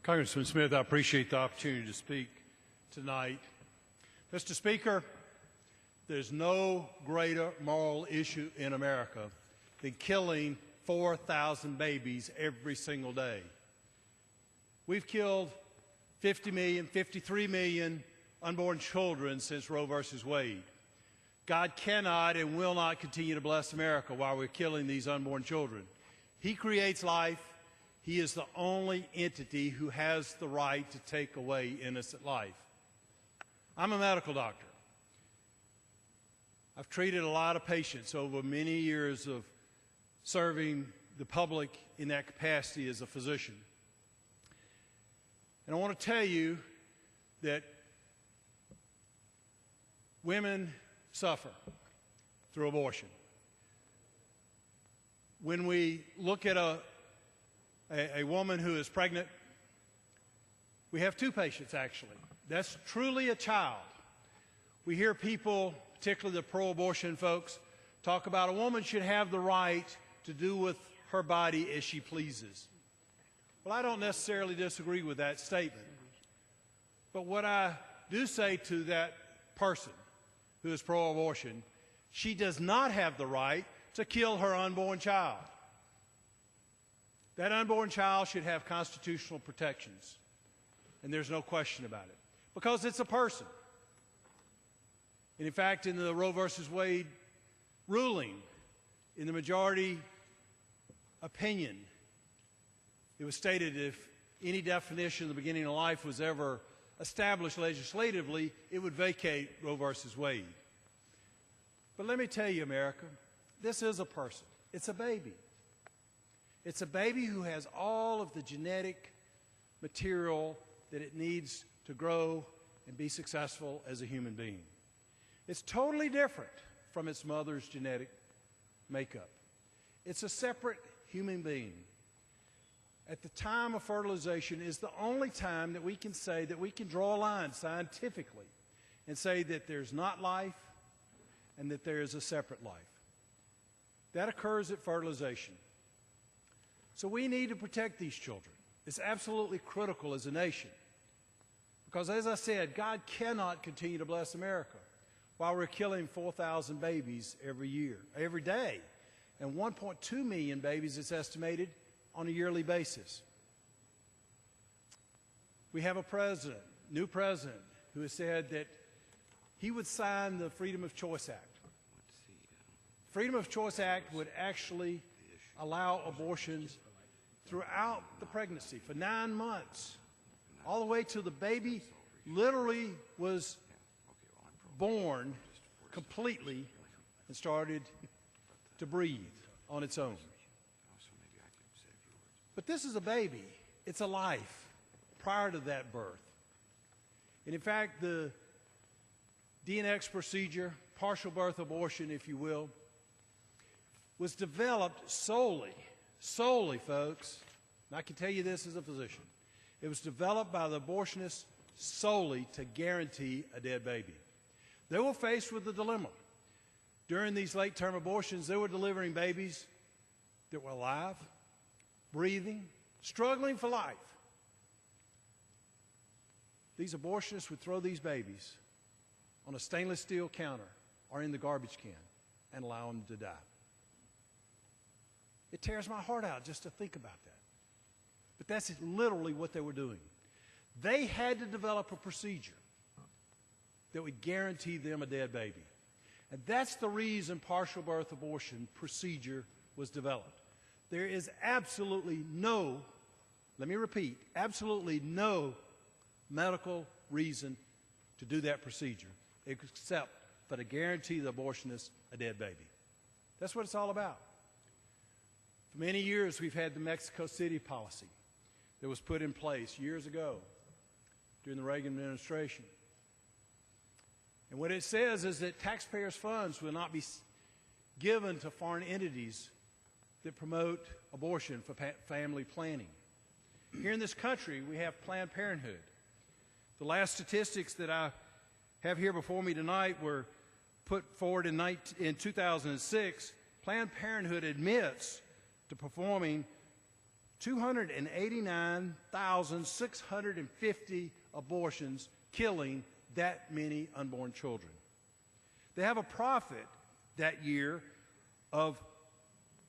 Congressman Smith, I appreciate the opportunity to speak tonight. Mr. Speaker, there's no greater moral issue in America than killing 4,000 babies every single day. We've killed 50 million, 53 million unborn children since Roe versus Wade. God cannot and will not continue to bless America while we're killing these unborn children. He creates life. He is the only entity who has the right to take away innocent life. I'm a medical doctor. I've treated a lot of patients over many years of serving the public in that capacity as a physician. And I want to tell you that women suffer through abortion. When we look at a woman who is pregnant, we have two patients actually. That's truly a child. We hear people, particularly the pro-abortion folks, talk about a woman should have the right to do with her body as she pleases. Well, I don't necessarily disagree with that statement. But what I do say to that person who is pro-abortion, she does not have the right to kill her unborn child. That unborn child should have constitutional protections, and there's no question about it, because it's a person. And in fact, in the Roe versus Wade ruling, in the majority opinion, it was stated if any definition of the beginning of life was ever established legislatively, it would vacate Roe versus Wade. But let me tell you, America, this is a person. It's a baby. It's a baby who has all of the genetic material that it needs to grow and be successful as a human being. It's totally different from its mother's genetic makeup. It's a separate human being. At the time of fertilization is the only time that we can say that we can draw a line scientifically and say that there's not life and that there is a separate life. That occurs at fertilization. So we need to protect these children. It's absolutely critical as a nation. Because as I said, God cannot continue to bless America while we're killing 4,000 babies every day. And 1.2 million babies, it's estimated, on a yearly basis. We have a president, new president, who has said that he would sign the Freedom of Choice Act. Freedom of Choice Act would actually allow abortions throughout the pregnancy for 9 months, all the way till the baby literally was born completely and started to breathe on its own. But this is a baby. It's a life prior to that birth. And in fact, the DNX procedure, partial birth abortion, if you will, was developed solely, folks, and I can tell you this as a physician, it was developed by the abortionists solely to guarantee a dead baby. They were faced with the dilemma. During these late-term abortions, they were delivering babies that were alive, breathing, struggling for life. These abortionists would throw these babies on a stainless steel counter or in the garbage can and allow them to die. It tears my heart out just to think about that. But that's literally what they were doing. They had to develop a procedure that would guarantee them a dead baby. And that's the reason partial birth abortion procedure was developed. There is absolutely no, let me repeat, absolutely no medical reason to do that procedure except for to guarantee the abortionist a dead baby. That's what it's all about. For many years, we've had the Mexico City policy that was put in place years ago during the Reagan administration. And what it says is that taxpayers' funds will not be given to foreign entities that promote abortion for family planning. Here in this country, we have Planned Parenthood. The last statistics that I have here before me tonight were put forward in 2006. Planned Parenthood admits to performing 289,650 abortions, killing that many unborn children. They have a profit that year of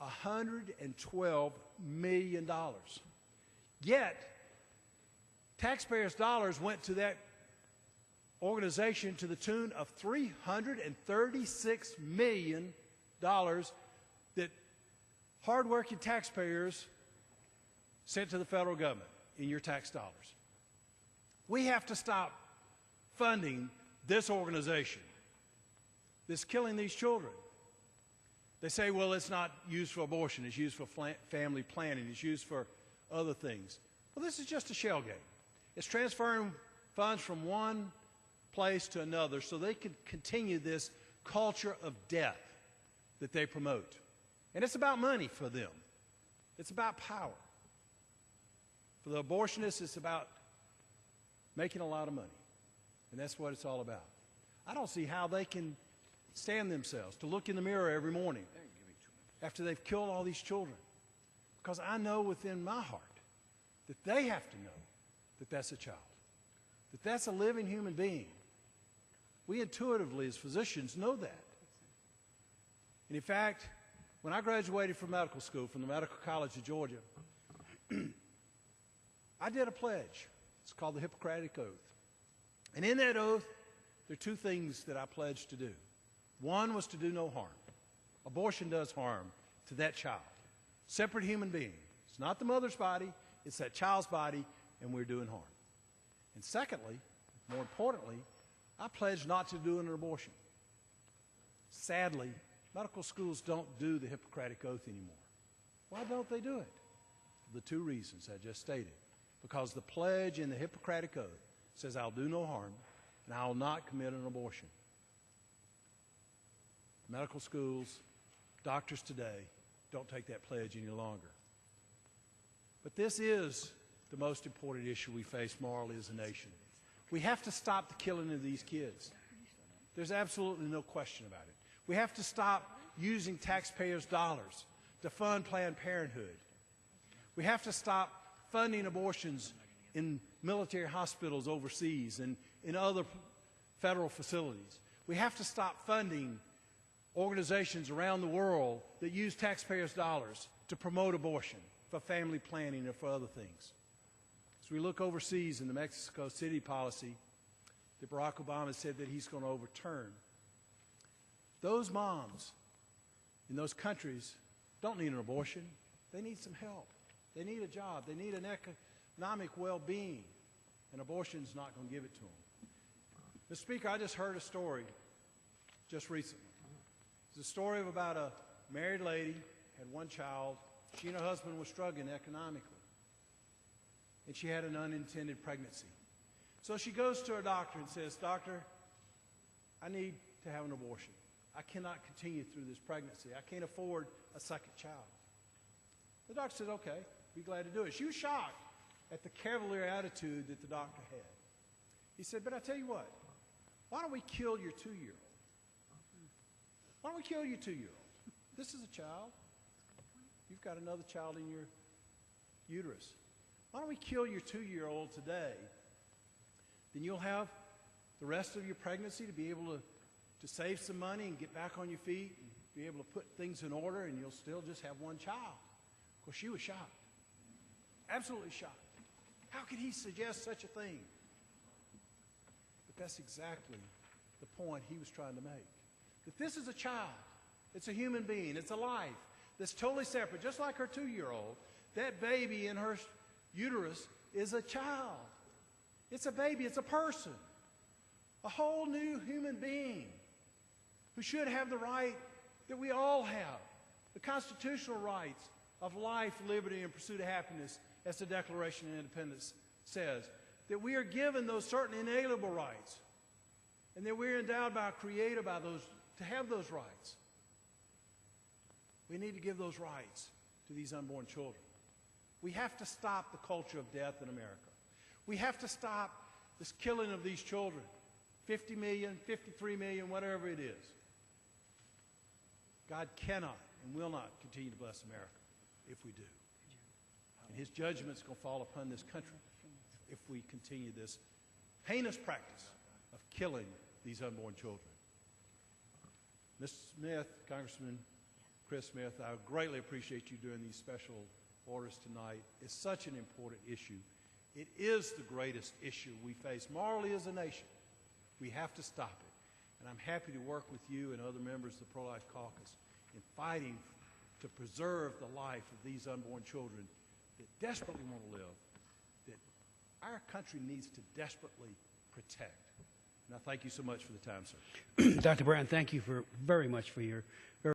$112 million. Yet, taxpayers' dollars went to that organization to the tune of $336 million that hardworking taxpayers sent to the federal government in your tax dollars. We have to stop funding this organization that's killing these children. They say, well, it's not used for abortion, it's used for family planning, it's used for other things. Well, this is just a shell game. It's transferring funds from one place to another so they can continue this culture of death that they promote. And it's about money for them. It's about power. For the abortionists, it's about making a lot of money. And that's what it's all about. I don't see how they can stand themselves to look in the mirror every morning after they've killed all these children. Because I know within my heart that they have to know that that's a child, that that's a living human being. We intuitively, as physicians, know that. And in fact, when I graduated from medical school, from the Medical College of Georgia, I did a pledge. It's called the Hippocratic Oath. And in that oath, there are two things that I pledged to do. One was to do no harm. Abortion does harm to that child. Separate human being. It's not the mother's body, it's that child's body, and we're doing harm. And secondly, more importantly, I pledged not to do an abortion. Sadly, medical schools don't do the Hippocratic Oath anymore. Why don't they do it? The two reasons I just stated. Because the pledge in the Hippocratic Oath says, I'll do no harm, and I will not commit an abortion. Medical schools, doctors today, don't take that pledge any longer. But this is the most important issue we face morally as a nation. We have to stop the killing of these kids. There's absolutely no question about it. We have to stop using taxpayers' dollars to fund Planned Parenthood. We have to stop funding abortions in military hospitals overseas and in other federal facilities. We have to stop funding organizations around the world that use taxpayers' dollars to promote abortion, for family planning, or for other things. As we look overseas in the Mexico City policy that Barack Obama said that he's going to overturn, those moms in those countries don't need an abortion. They need some help. They need a job. They need an economic well-being, and abortion's not going to give it to them. Mr. Speaker, I just heard a story just recently. It's a story of about a married lady, had one child. She and her husband were struggling economically, and she had an unintended pregnancy. So she goes to her doctor and says, Doctor, I need to have an abortion. I cannot continue through this pregnancy. I can't afford a second child. The doctor said, okay, be glad to do it. She was shocked at the cavalier attitude that the doctor had. He said, but I tell you what, why don't we kill your 2-year-old? Why don't we kill your 2-year-old? This is a child. You've got another child in your uterus. Why don't we kill your 2-year-old today? Then you'll have the rest of your pregnancy to be able to save some money and get back on your feet and be able to put things in order, and you'll still just have one child. Of course, she was shocked. Absolutely shocked. How could he suggest such a thing? But that's exactly the point he was trying to make. That this is a child. It's a human being. It's a life that's totally separate. Just like her 2-year-old, that baby in her uterus is a child. It's a baby. It's a person. A whole new human being who should have the right that we all have, the constitutional rights of life, liberty, and pursuit of happiness, as the Declaration of Independence says, that we are given those certain inalienable rights, and that we're endowed by, created by those, to have those rights. We need to give those rights to these unborn children. We have to stop the culture of death in America. We have to stop this killing of these children, 50 million, 53 million, whatever it is. God cannot and will not continue to bless America if we do. And his judgment's going to fall upon this country if we continue this heinous practice of killing these unborn children. Ms. Smith, Congressman Chris Smith, I greatly appreciate you doing these special orders tonight. It's such an important issue. It is the greatest issue we face morally as a nation. We have to stop it. And I'm happy to work with you and other members of the Pro-Life Caucus in fighting to preserve the life of these unborn children that desperately want to live, that our country needs to desperately protect. And I thank you so much for the time, sir. Dr. Brown, thank you very much for your